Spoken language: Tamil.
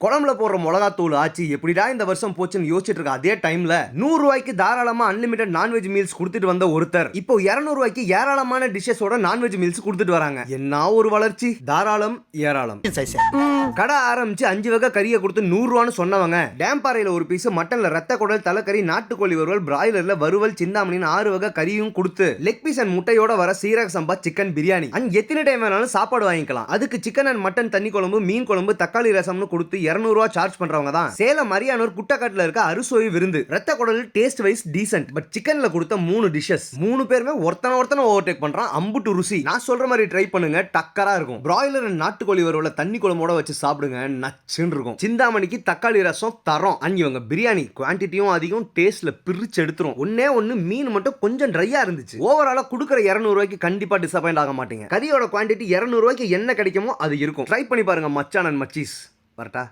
குழம்புல போடுற மிளகாத்தூள் ஆச்சு எப்படிடா இந்த வருஷம் போச்சுன்னு யோசிச்சுட்டு இருக்க அதே டைம்ல 100 ரூபாய்க்கு தாராளமா அன்லிமிட்டட் நான்வெஜ் மீல்ஸ் கொடுத்துட்டு வந்த ஒருத்தர் இப்போ 200 ரூபாய்க்கு ஏராளமான டிஷ்ஷஸோட நான்வெஜ் மீல்ஸ் கொடுத்துட்டு வராங்க. என்ன ஒரு வளர்ச்சி! தாராளம் ஏராளம். கடை ஆரம்பிச்சு 5 வகை கறியை கொடுத்து 100 ரூபான்னு சொன்னவங்க டேம்பாறையில ஒரு பீஸ், மட்டன்ல ரத்த குடல், தலைக்கறி, நாட்டுக்கோழி வறுவல், பிராய்லர்ல வறுவல், சிந்தாமணின்னு 6 வகை கறியும் கொடுத்து லெக் பீஸ் அண்ட் முட்டையோட வர சீரக சம்பா சிக்கன் பிரியாணி அண்ட் எத்தனை டைம் வேணாலும் சாப்பாடு வாங்கிக்கலாம். அதுக்கு சிக்கன் அண்ட் மட்டன் தண்ணி குழம்பு, மீன் குழம்பு, தக்காளி ரசம்னு கொடுத்து 200 ரூபாய் சார்ஜ் பண்றவங்க தான் சேலம் மரியானூர் குட்டக்காட்டுல இருக்க அறுசுவை விருந்து. ரத்த குடல் டேஸ்ட் வைஸ் டீசன்ட், பட் சிக்கன்ல கொடுத்த 3 டிஷஸ் 3 பேருமே ஒருத்தன ஓவர்டேக் பண்றான். அம்புட்டு ருசி. நான் சொல்ற மாதிரி ட்ரை பண்ணுங்க, டக்கரா இருக்கும். பிராய்லர் அண்ட் நாட்டுக்கோழி வறுவல தண்ணி குழம்போட வச்சு சாப்பிடுங்க, நச்சுன்னு இருக்கும். சிந்தாமணிக்கு தக்காளி ரசம் தரோம். இவங்க பிரியாணி குவான்டிட்டியும் அதிகம், டேஸ்ட்ல பிரிச்சு எடுத்துரும். ஒண்ணு மீன் மட்டும் கொஞ்சம் ட்ரையா இருந்துச்சு. ஓவராலா குடுக்குற 200 ரூபாய்க்கு கண்டிப்பா டிசப்பாயிண்ட் ஆக மாட்டீங்க. கறியோட குவான்டிட்டி 200 ரூபாய்க்கு என்ன கிடைக்குமோ அது இருக்கும். ட்ரை பண்ணி பாருங்க மச்சான் அண்ட் மச்சீஸ். வரட்டா.